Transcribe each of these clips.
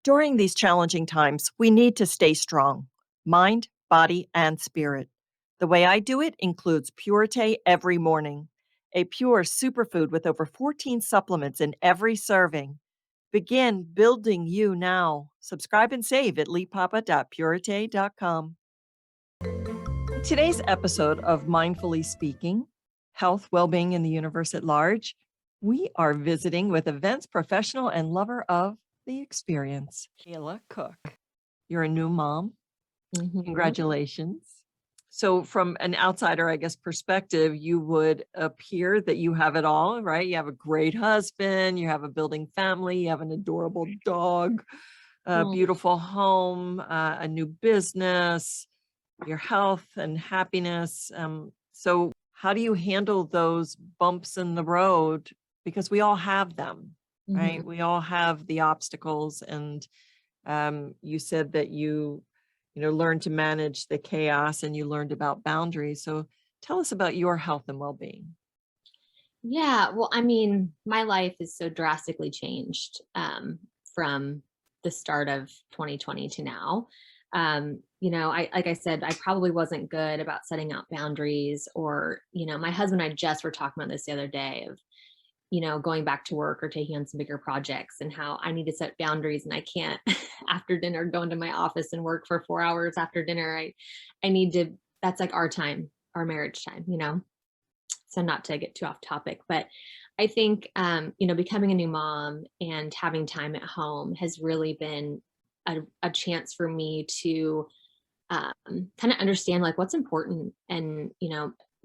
During these challenging times, we need to stay strong mind, body, and spirit. The way I do it includes Purite every morning, a pure superfood with over 14 supplements in every serving. Begin building you now. Subscribe and save at leapapa.purite.com. Today's episode of Mindfully Speaking, Health, Wellbeing in the Universe at Large, we are visiting with events professional and lover of the experience, Kayla Cook. You're a new mom. Mhm. Congratulations. So from an outsider, I guess, perspective, you would appear that you have it all, right? You have a great husband, you have a building family, you have an adorable dog, a beautiful home, a new business, your health and happiness. So how do you handle those bumps in the road? Because we all have them, right? Mhm. We all have the obstacles. And you said that you learned to manage the chaos and you learned about boundaries. So tell us about your health and well-being. Yeah, well, I mean, my life is so drastically changed from the start of 2020 to now. I like I said, I probably wasn't good about setting out boundaries, or my husband and I just were talking about this the other day of going back to work or taking on some bigger projects, and how I need to set boundaries, and I can't after dinner go into my office and work for 4 hours after dinner. I need to. That's like our time, our marriage time. So not to get too off topic, but I think becoming a new mom and having time at home has really been a chance for me to kind of understand like what's important, and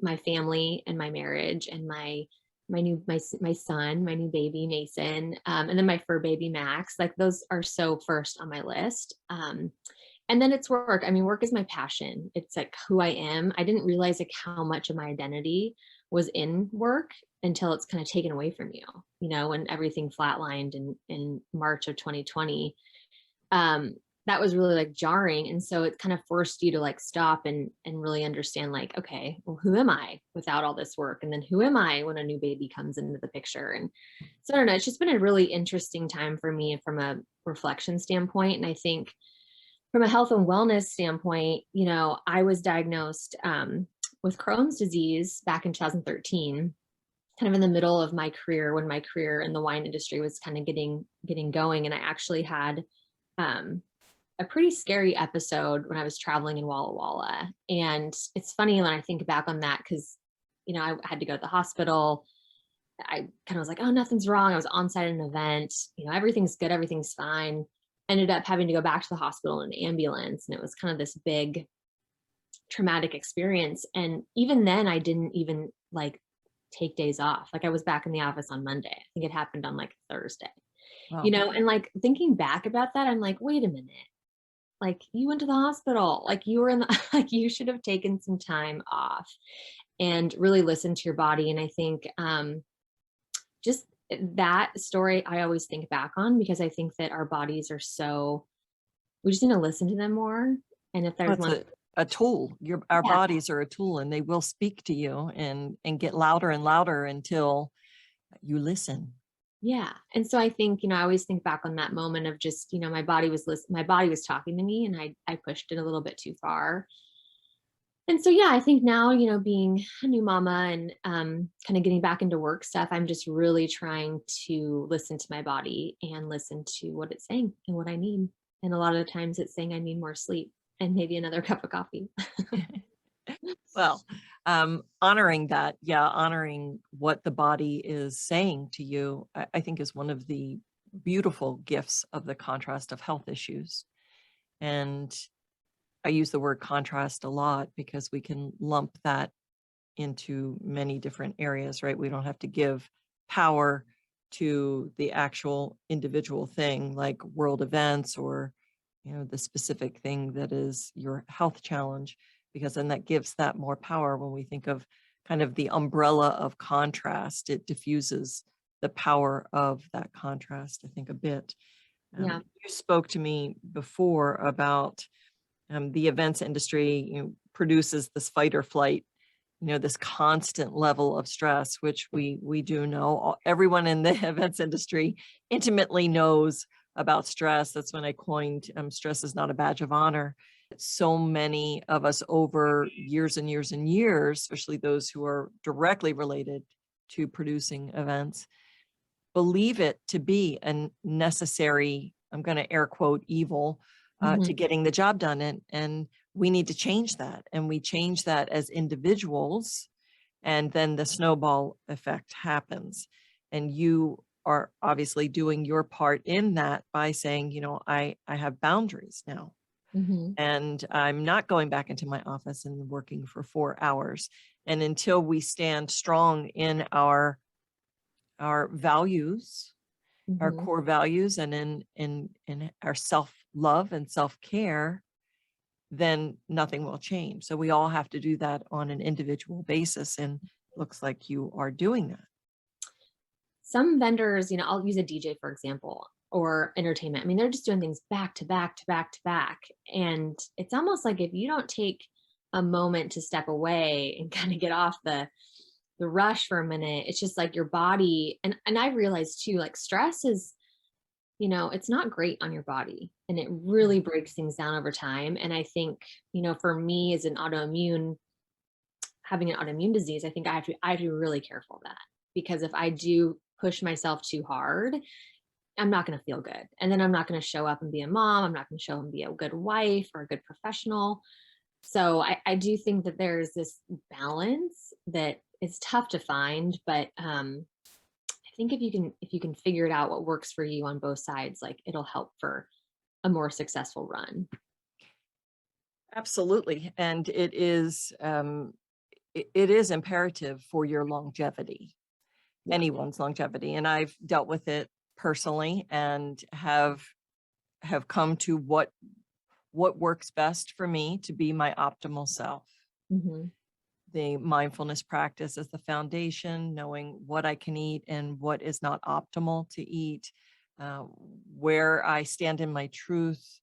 my family and my marriage and my son, my new baby Mason, and then my fur baby Max. Like those are so first on my list. And then it's work. I mean, work is my passion. It's like who I am. I didn't realize like how much of my identity was in work until it's kind of taken away from you, when everything flatlined in March of 2020. That was really like jarring. And so it kind of forced you to like stop and really understand like, okay, well, who am I without all this work? And then who am I when a new baby comes into the picture? And so I don't know, it's just been a really interesting time for me from a reflection standpoint. And I think from a health and wellness standpoint, I was diagnosed with Crohn's disease back in 2013, kind of in the middle of my career, when my career in the wine industry was kind of getting going. And I actually had a pretty scary episode when I was traveling in Walla Walla. And it's funny when I think back on that, because I had to go to the hospital. I kind of was like, oh, nothing's wrong. I was on site at an event, everything's good, everything's fine. Ended up having to go back to the hospital in an ambulance. And it was kind of this big traumatic experience. And even then I didn't even like take days off. Like I was back in the office on Monday. I think it happened on like Thursday, Wow. and like thinking back about that, I'm like, wait a minute. Like you went to the hospital, like you were in the, like you should have taken some time off and really listen to your body. And I think just that story I always think back on, because I think that our bodies are we just need to listen to them more. And if there's That's one, a tool. Our yeah, bodies are a tool, and they will speak to you and get louder and louder until you listen. yeah. And so I think, I always think back on that moment of just, my body was my body was talking to me, and I pushed it a little bit too far. And so, yeah, I think now, being a new mama and kind of getting back into work stuff, I'm just really trying to listen to my body and listen to what it's saying and what I need. And a lot of the times it's saying I need more sleep and maybe another cup of coffee. Well, honoring that, honoring what the body is saying to you, I think is one of the beautiful gifts of the contrast of health issues. And I use the word contrast a lot because we can lump that into many different areas, right? We don't have to give power to the actual individual thing like world events or, the specific thing that is your health challenge, because then that gives that more power. When we think of kind of the umbrella of contrast, it diffuses the power of that contrast, I think, a bit. Yeah. You spoke to me before about the events industry, produces this fight or flight, this constant level of stress, which we do know. Everyone in the events industry intimately knows about stress. That's when I coined stress is not a badge of honor. So many of us over years and years and years, especially those who are directly related to producing events, believe it to be a necessary, I'm going to air quote, evil to Mhm. getting the job done. And we need to change that. And we change that as individuals. And then the snowball effect happens. And you are obviously doing your part in that by saying, I have boundaries now. Mhm. And I'm not going back into my office and working for 4 hours. And until we stand strong in our values, our Mhm. core values, and in our self-love and self-care, then nothing will change. So we all have to do that on an individual basis. And looks like you are doing that. Some vendors, I'll use a DJ for example, or entertainment. I mean, they're just doing things back to back to back to back. And it's almost like if you don't take a moment to step away and kind of get off the rush for a minute, it's just like your body, and I realized too, like stress is, it's not great on your body, and it Yeah. really breaks things down over time. And I think, for me as an autoimmune, having an autoimmune disease, I think I have to be really careful of that, because if I do push myself too hard, I'm not going to feel good. And then I'm not going to show up and be a mom. I'm not going to show up and be a good wife or a good professional. So I do think that there's this balance that is tough to find, but I think if you can figure it out what works for you on both sides, like it'll help for a more successful run. Absolutely. And it is imperative for your longevity, Yeah. anyone's longevity. And I've dealt with it personally and have come to what works best for me to be my optimal self. Hmm. The mindfulness practice is the foundation, knowing what I can eat and what is not optimal to eat, uh, where I stand in my truth.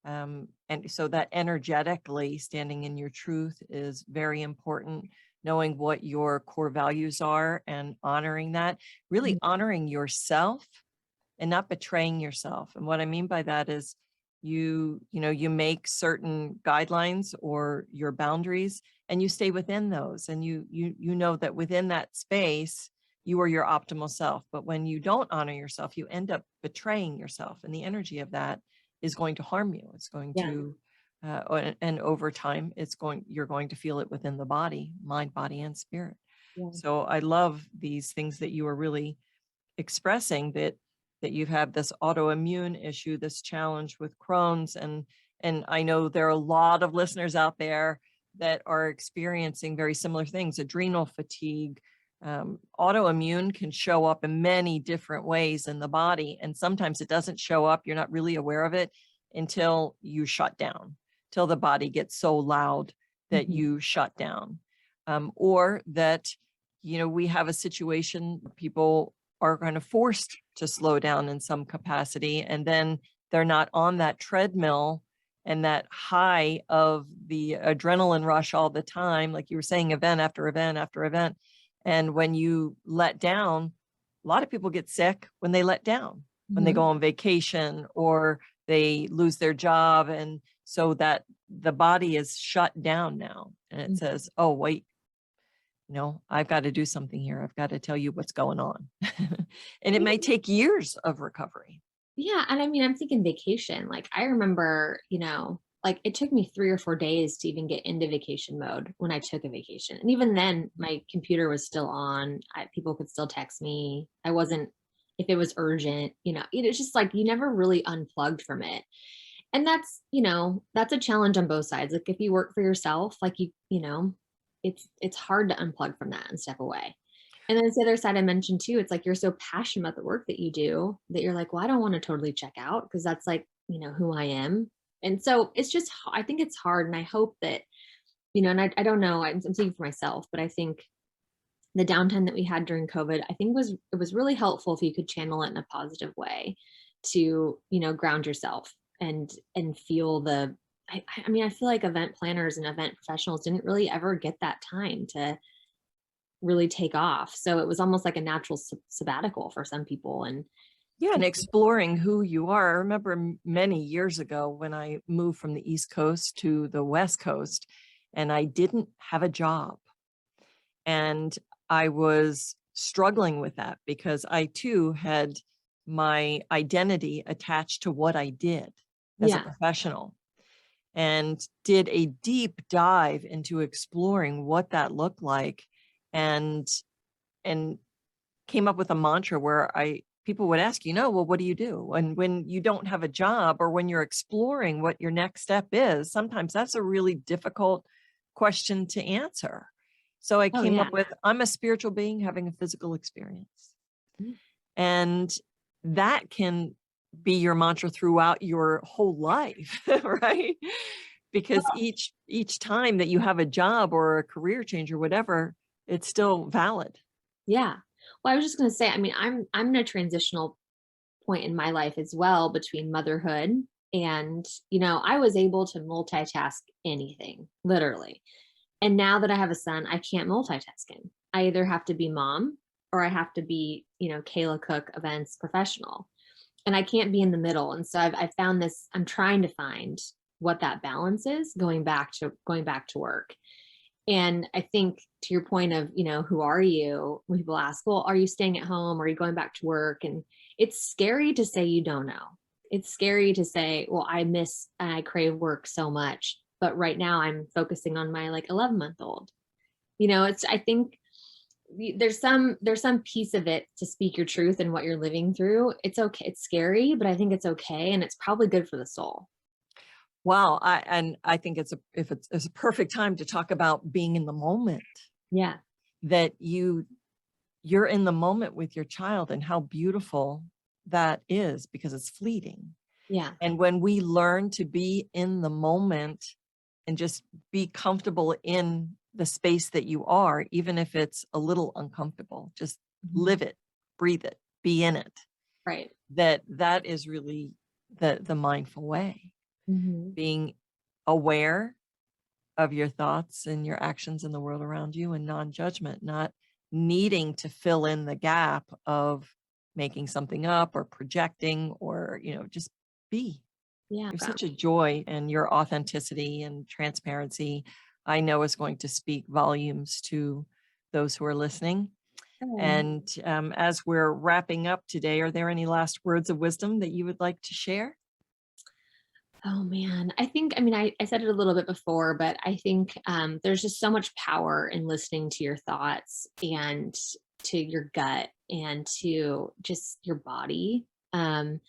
And so that energetically standing in your truth is very important, knowing what your core values are and honoring that, really honoring yourself and not betraying yourself. And what I mean by that is you make certain guidelines or your boundaries and you stay within those, and you know that within that space you are your optimal self. But when you don't honor yourself, you end up betraying yourself, and the energy of that is going to harm you. It's going Yeah. to and over time you're going to feel it within the body, mind, body, and spirit. Yeah. So I love these things that you are really expressing, that you have this autoimmune issue, this challenge with Crohn's, and I know there are a lot of listeners out there that are experiencing very similar things, adrenal fatigue. Autoimmune can show up in many different ways in the body, and sometimes it doesn't show up. You're not really aware of it until you shut down, till the body gets so loud that Mhm. you shut down, or that we have a situation people are kind of forced to slow down in some capacity, and then they're not on that treadmill and that high of the adrenaline rush all the time, like you were saying, event after event after event. And when you let down, a lot of people get sick when they let down, when they go Mhm. on vacation or they lose their job. And so that the body is shut down now, and it Mhm. says, oh wait, I've got to do something here. I've got to tell you what's going on. And it may take years of recovery. Yeah, and I mean, I'm thinking vacation. Like I remember, like it took me 3 or 4 days to even get into vacation mode when I took a vacation. And even then, my computer was still on. People could still text me. I wasn't, if it was urgent, it's just like you never really unplugged from it. And that's a challenge on both sides. Like if you work for yourself, like it's hard to unplug from that and step away. And then it's the other side I mentioned too. It's like you're so passionate about the work that you do that you're like, well, I don't want to totally check out because that's like, who I am. And so it's just, I think it's hard. And I hope that, and I don't know, I'm speaking for myself, but I think the downtime that we had during COVID, I think it was really helpful if you could channel it in a positive way to, ground yourself and feel I mean, I feel like event planners and event professionals didn't really ever get that time to really take off. So it was almost like a natural sabbatical for some people. And Yeah, and exploring who you are. I remember many years ago when I moved from the East Coast to the West Coast, and I didn't have a job. And I was struggling with that because I too had my identity attached to what I did as a Yeah. professional, and did a deep dive into exploring what that looked like, and and came up with a mantra where I people would ask, well, what do you do? And when you don't have a job, or when you're exploring what your next step is, sometimes that's a really difficult question to answer. So I Oh came yeah. up with, I'm a spiritual being having a physical experience. Mm. And that can be your mantra throughout your whole life, right? Because each time that you have a job or a career change or whatever, it's still valid. Yeah. Well, I was just going to say, I mean, I'm in a transitional point in my life as well between motherhood and, I was able to multitask anything, literally. And now that I have a son, I can't multitask him. I either have to be mom or I have to be, Kayla Cook Events professional. And I can't be in the middle. And so I've found this, I'm trying to find what that balance is going back to work. And I think to your point of, who are you? When people ask, well, are you staying at home? Are you going back to work? And it's scary to say you don't know. It's scary to say, well, I miss and I crave work so much. But right now I'm focusing on my like 11-month-old. I think there's some piece of it to speak your truth and what you're living through. It's okay. It's scary, but I think it's okay. And it's probably good for the soul. Wow, I think it's a perfect time to talk about being in the moment, Yeah. that you're in the moment with your child, and how beautiful that is, because it's fleeting. Yeah. And when we learn to be in the moment and just be comfortable in the space that you are, even if it's a little uncomfortable, just Mhm. live it, breathe it, be in it. Right. That is really the mindful way, Hmm. being aware of your thoughts and your actions in the world around you, and non-judgment, not needing to fill in the gap of making something up or projecting, or, just be. Yeah. You're such a joy, and your authenticity and transparency, I know, is going to speak volumes to those who are listening. Oh. And as we're wrapping up today, are there any last words of wisdom that you would like to share? Oh man, I mean, I said it a little bit before, but I think there's just so much power in listening to your thoughts and to your gut and to just your body. And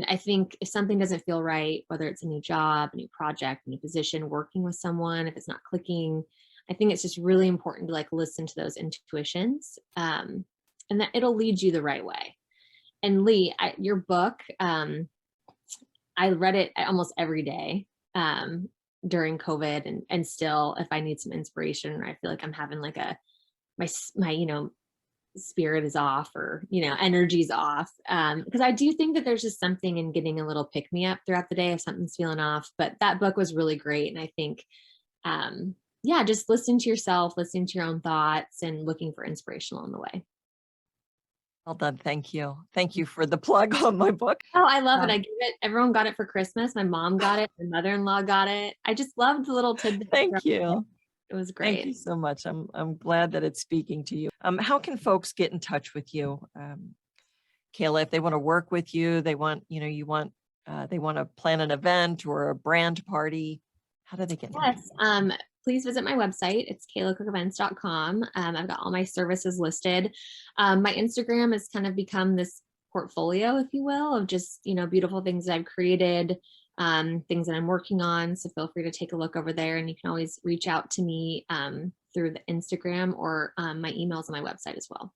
I think if something doesn't feel right, whether it's a new job, a new project, a new position, working with someone, if it's not clicking, I think it's just really important to like listen to those intuitions, and that it'll lead you the right way. And Lee, your book, I read it almost every day during COVID, and still, if I need some inspiration or I feel like I'm having like my spirit is off, or energy's off, because I do think that there's just something in getting a little pick me up throughout the day if something's feeling off. But that book was really great, and I think yeah, just listening to yourself, listening to your own thoughts, and looking for inspiration along the way. Well done. Thank you. Thank you for the plug on my book. Oh, I love it. Um, I give it. Everyone got it for Christmas. My mom got it. My mother-in-law got it. I just loved the little tidbits throughout Thank the day. you. It was Thank great. you so much. I'm glad that it's speaking to you. How can folks get in touch with you, Kayla, if they want to work with you? They want, they want to plan an event or a brand party. How do they get in touch with Yes. you? Please visit my website. It's kaylacookevents.com. I've got all my services listed. My Instagram has kind of become this portfolio, if you will, of just, beautiful things that I've created, things that I'm working on. So feel free to take a look over there, and you can always reach out to me through the Instagram, or my emails on my website as well.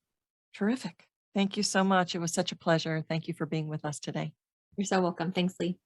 Terrific. Thank you so much. It was such a pleasure. Thank you for being with us today. You're so welcome. Thanks, Lee.